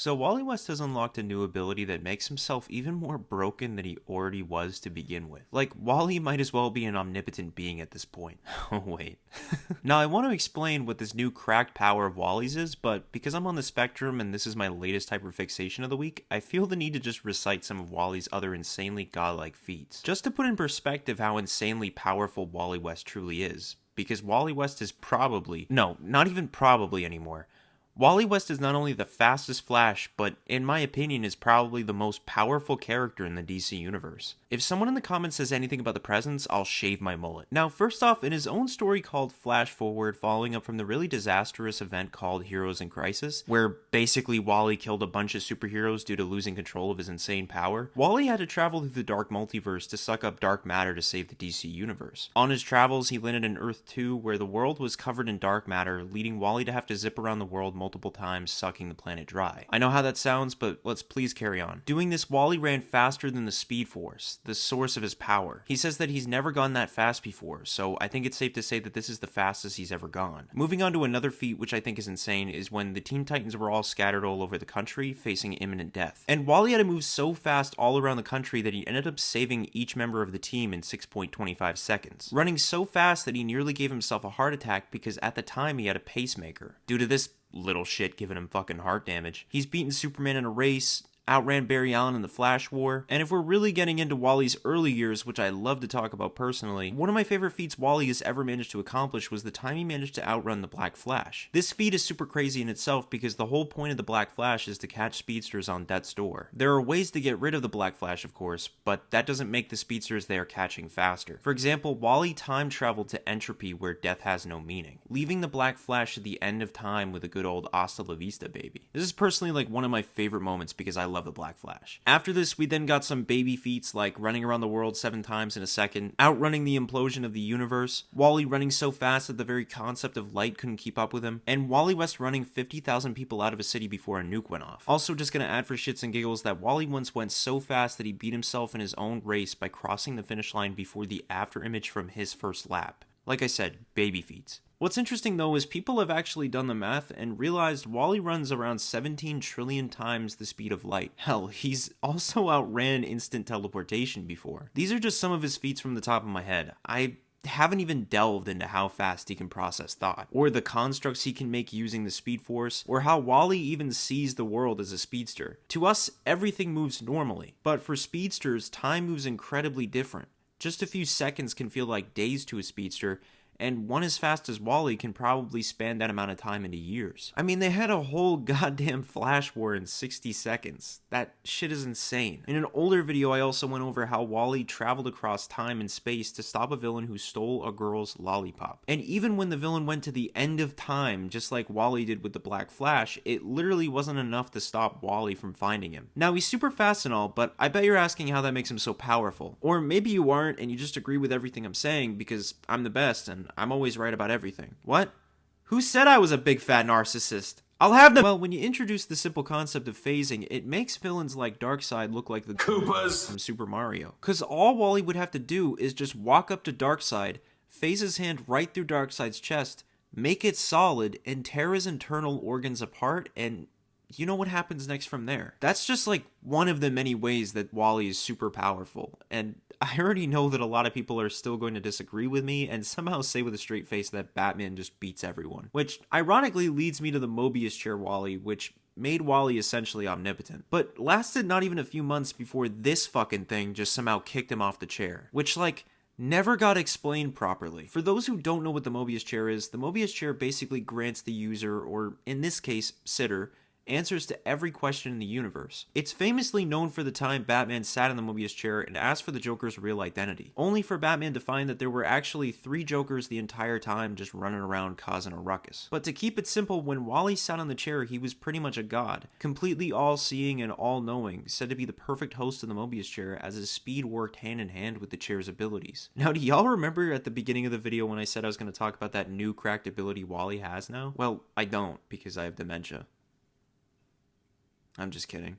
So Wally West has unlocked a new ability that makes himself even more broken than he already was to begin with. Like, Wally might as well be an omnipotent being at this point. Oh wait. Now I want to explain what this new cracked power of Wally's is, but because I'm on the spectrum and this is my latest hyperfixation of the week, I feel the need to just recite some of Wally's other insanely godlike feats. Just to put in perspective how insanely powerful Wally West truly is. Because Wally West is probably, no, not even probably anymore, Wally West is not only the fastest Flash, but in my opinion is probably the most powerful character in the DC universe. If someone in the comments says anything about the presence, I'll shave my mullet. Now, first off, in his own story called Flash Forward, following up from the really disastrous event called Heroes in Crisis, where basically Wally killed a bunch of superheroes due to losing control of his insane power, Wally had to travel through the dark multiverse to suck up dark matter to save the DC universe. On his travels, he landed in Earth 2, where the world was covered in dark matter, leading Wally to have to zip around the world multiple times, sucking the planet dry. I know how that sounds, but let's please carry on. Doing this, Wally ran faster than the Speed Force, the source of his power. He says that he's never gone that fast before, so I think it's safe to say that this is the fastest he's ever gone. Moving on to another feat which I think is insane is when the Teen Titans were all scattered all over the country, facing imminent death. And Wally had to move so fast all around the country that he ended up saving each member of the team in 6.25 seconds. Running so fast that he nearly gave himself a heart attack because at the time he had a pacemaker. Due to this little shit giving him fucking heart damage, he's beaten Superman in a race, outran Barry Allen in the Flash War, and if we're really getting into Wally's early years, which I love to talk about personally, one of my favorite feats Wally has ever managed to accomplish was the time he managed to outrun the Black Flash. This feat is super crazy in itself because the whole point of the Black Flash is to catch speedsters on death's door. There are ways to get rid of the Black Flash, of course, but that doesn't make the speedsters they are catching faster. For example, Wally time traveled to Entropy where death has no meaning, leaving the Black Flash at the end of time with a good old hasta la vista, baby. This is personally like one of my favorite moments because I love the Black Flash. After this, we then got some baby feats like running around the world 7 times in a second, outrunning the implosion of the universe, Wally running so fast that the very concept of light couldn't keep up with him, and Wally West running 50,000 people out of a city before a nuke went off. Also, just gonna add for shits and giggles that Wally once went so fast that he beat himself in his own race by crossing the finish line before the after image from his first lap. Like I said, baby feats. What's interesting though is people have actually done the math and realized Wally runs around 17 trillion times the speed of light. Hell, he's also outran instant teleportation before. These are just some of his feats from the top of my head. I haven't even delved into how fast he can process thought, or the constructs he can make using the Speed Force, or how Wally even sees the world as a speedster. To us, everything moves normally, but for speedsters, time moves incredibly different. Just a few seconds can feel like days to a speedster, and one as fast as Wally can probably span that amount of time into years. I mean, they had a whole goddamn Flash War in 60 seconds. That shit is insane. In an older video, I also went over how Wally traveled across time and space to stop a villain who stole a girl's lollipop. And even when the villain went to the end of time, just like Wally did with the Black Flash, it literally wasn't enough to stop Wally from finding him. Now, he's super fast and all, but I bet you're asking how that makes him so powerful. Or maybe you aren't and you just agree with everything I'm saying because I'm the best and I'm always right about everything. What? Who said I was a big fat narcissist? I'll have them. Well, when you introduce the simple concept of phasing, it makes villains like Darkseid look like the Koopas from Super Mario. Cause all Wally would have to do is just walk up to Darkseid, phase his hand right through Darkseid's chest, make it solid, and tear his internal organs apart, and you know what happens next from there. That's just like one of the many ways that Wally is super powerful, and I already know that a lot of people are still going to disagree with me and somehow say with a straight face that Batman just beats everyone. Which ironically leads me to the Mobius chair Wally, which made Wally essentially omnipotent. But lasted not even a few months before this fucking thing just somehow kicked him off the chair. Which like, never got explained properly. For those who don't know what the Mobius chair is, the Mobius chair basically grants the user, or in this case, sitter, answers to every question in the universe. It's famously known for the time Batman sat in the Mobius chair and asked for the Joker's real identity, only for Batman to find that there were actually 3 Jokers the entire time just running around causing a ruckus. But to keep it simple, when Wally sat on the chair, he was pretty much a god, completely all-seeing and all-knowing, said to be the perfect host of the Mobius chair as his speed worked hand in hand with the chair's abilities. Now, do y'all remember at the beginning of the video when I said I was going to talk about that new cracked ability Wally has now? Well, I don't, because I have dementia. I'm just kidding.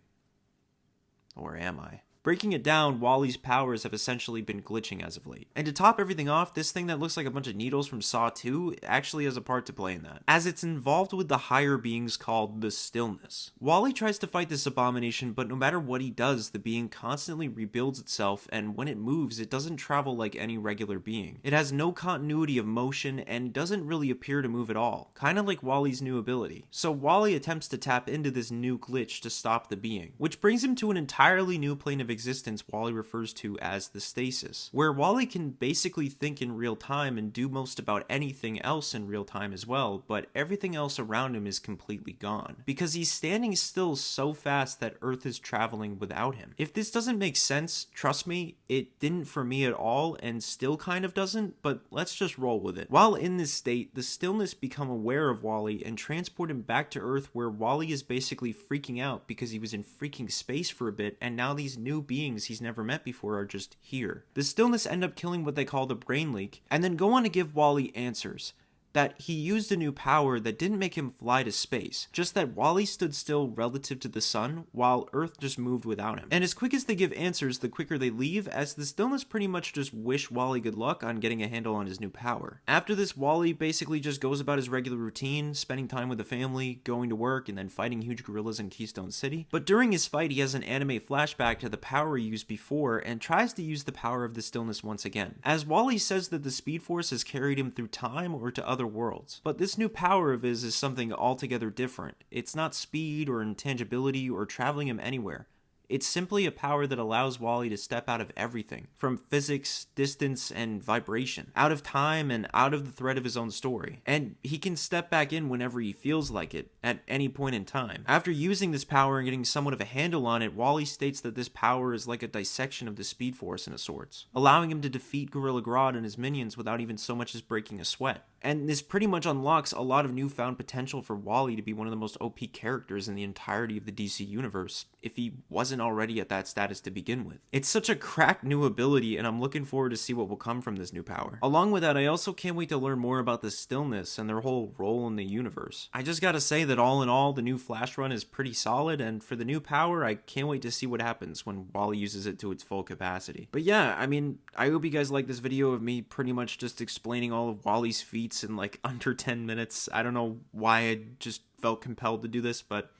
Or am I? Breaking it down, Wally's powers have essentially been glitching as of late. And to top everything off, this thing that looks like a bunch of needles from Saw 2 actually has a part to play in that, as it's involved with the higher beings called the Stillness. Wally tries to fight this abomination, but no matter what he does, the being constantly rebuilds itself, and when it moves, it doesn't travel like any regular being. It has no continuity of motion and doesn't really appear to move at all, kind of like Wally's new ability. So Wally attempts to tap into this new glitch to stop the being, which brings him to an entirely new plane of existence Wally refers to as the stasis, where Wally can basically think in real time and do most about anything else in real time as well, but everything else around him is completely gone, because he's standing still so fast that Earth is traveling without him. If this doesn't make sense, trust me, it didn't for me at all and still kind of doesn't, but let's just roll with it. While in this state, the Stillness become aware of Wally and transport him back to Earth, where Wally is basically freaking out because he was in freaking space for a bit, and now these new beings he's never met before are just here. The Stillness end up killing what they call the brain leak, and then go on to give Wally answers. That he used a new power that didn't make him fly to space, just that Wally stood still relative to the sun, while Earth just moved without him. And as quick as they give answers, the quicker they leave, as the Stillness pretty much just wish Wally good luck on getting a handle on his new power. After this, Wally basically just goes about his regular routine, spending time with the family, going to work, and then fighting huge gorillas in Keystone City. But during his fight, he has an anime flashback to the power he used before, and tries to use the power of the Stillness once again, as Wally says that the Speed Force has carried him through time or to other worlds. But this new power of his is something altogether different. It's not speed or intangibility or traveling him anywhere. It's simply a power that allows Wally to step out of everything, from physics, distance, and vibration, out of time and out of the thread of his own story. And he can step back in whenever he feels like it, at any point in time. After using this power and getting somewhat of a handle on it, Wally states that this power is like a dissection of the Speed Force in a sorts, allowing him to defeat Gorilla Grodd and his minions without even so much as breaking a sweat. And this pretty much unlocks a lot of newfound potential for Wally to be one of the most OP characters in the entirety of the DC universe, if he wasn't already at that status to begin with. It's such a cracked new ability, and I'm looking forward to see what will come from this new power. Along with that, I also can't wait to learn more about the Stillness and their whole role in the universe. I just gotta say that all in all, the new Flash run is pretty solid, and for the new power, I can't wait to see what happens when Wally uses it to its full capacity. But yeah, I mean, I hope you guys like this video of me pretty much just explaining all of Wally's feats in like under 10 minutes. I don't know why I just felt compelled to do this, but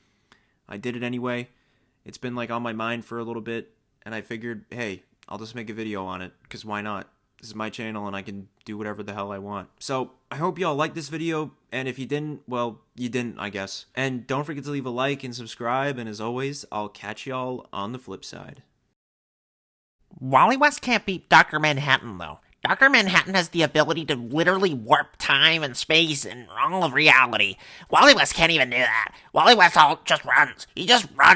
I did it anyway. It's been like on my mind for a little bit, and I figured, hey, I'll just make a video on it, because why not? This is my channel and I can do whatever the hell I want. So I hope y'all liked this video, and if you didn't, well, you didn't, I guess. And don't forget to leave a like and subscribe, and as always, I'll catch y'all on the flip side. Wally West can't beat Dr. Manhattan, though. Dr. Manhattan has the ability to literally warp time and space and all of reality. Wally West can't even do that. Wally West just runs. He just runs.